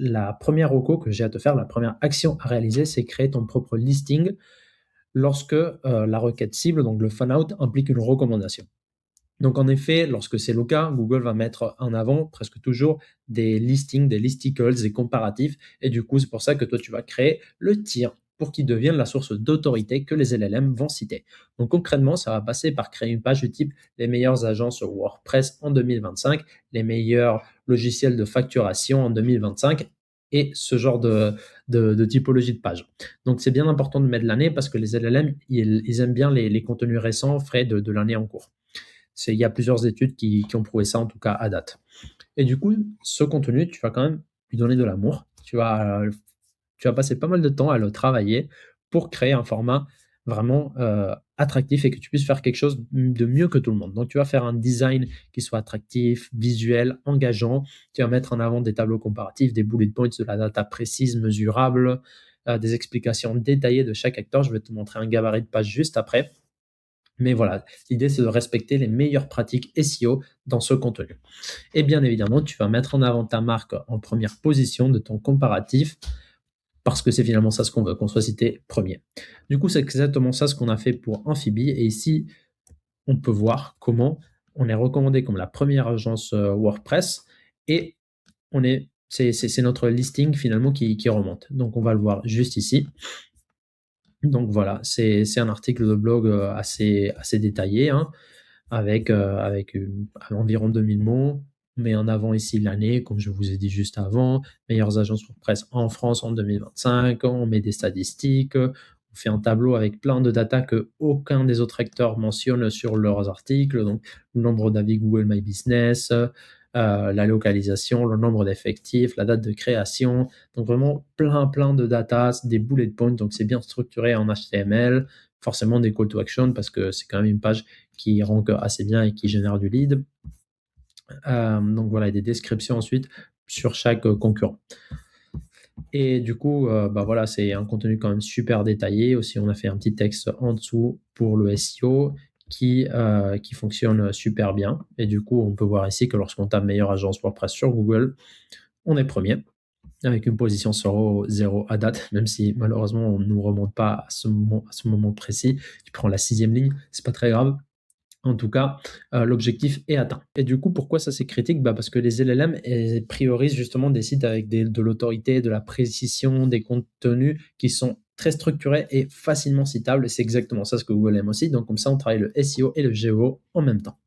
la première reco que j'ai à te faire, la première action à réaliser, c'est créer ton propre listing lorsque la requête cible, donc le fan-out, implique une recommandation. Donc en effet, lorsque c'est le cas, Google va mettre en avant presque toujours des listings, des listicles, des comparatifs. Et du coup, c'est pour ça que toi, tu vas créer le tiers pour qu'il devienne la source d'autorité que les LLM vont citer. Donc concrètement, ça va passer par créer une page du type les meilleures agences WordPress en 2025, les meilleurs logiciels de facturation en 2025 et ce genre de typologie de page. Donc c'est bien important de mettre l'année parce que les LLM, ils aiment bien les contenus récents, frais de l'année en cours. Il y a plusieurs études qui ont prouvé ça, en tout cas à date. Et du coup, ce contenu, tu vas quand même lui donner de l'amour. Tu vas passer pas mal de temps à le travailler pour créer un format vraiment attractif et que tu puisses faire quelque chose de mieux que tout le monde. Donc, tu vas faire un design qui soit attractif, visuel, engageant. Tu vas mettre en avant des tableaux comparatifs, des bullet points, de la data précise, mesurable, des explications détaillées de chaque acteur. Je vais te montrer un gabarit de page juste après. Mais voilà, l'idée, c'est de respecter les meilleures pratiques SEO dans ce contenu. Et bien évidemment, tu vas mettre en avant ta marque en première position de ton comparatif parce que c'est finalement ça ce qu'on veut, qu'on soit cité premier. Du coup, c'est exactement ça ce qu'on a fait pour Amphibie. Et ici, on peut voir comment on est recommandé comme la première agence WordPress et c'est notre listing finalement qui remonte. Donc, on va le voir juste ici. Donc voilà, c'est un article de blog assez détaillé, hein, avec environ 2000 mots. On met en avant ici l'année, comme je vous ai dit juste avant, meilleures agences WordPress en France en 2025. On met des statistiques, on fait un tableau avec plein de data que aucun des autres acteurs mentionne sur leurs articles. Donc le nombre d'avis Google My Business, la localisation, le nombre d'effectifs, la date de création. Donc vraiment plein de data, des bullet points. Donc c'est bien structuré en HTML, forcément des call to action parce que c'est quand même une page qui rank assez bien et qui génère du lead. Donc voilà, des descriptions ensuite sur chaque concurrent. Et du coup, voilà, c'est un contenu quand même super détaillé. Aussi, on a fait un petit texte en dessous pour le SEO qui fonctionne super bien. Et du coup, on peut voir ici que lorsqu'on tape meilleure agence WordPress sur Google, on est premier avec une position 0 à date, même si malheureusement on ne nous remonte pas à ce moment précis. Tu prends la 6e ligne, c'est pas très grave. En tout cas, l'objectif est atteint. Et du coup, pourquoi ça c'est critique? Parce que les LLM priorisent justement des sites avec de l'autorité, de la précision, des contenus qui sont très structurés et facilement citables. Et c'est exactement ça ce que Google aime aussi. Donc comme ça, on travaille le SEO et le GEO en même temps.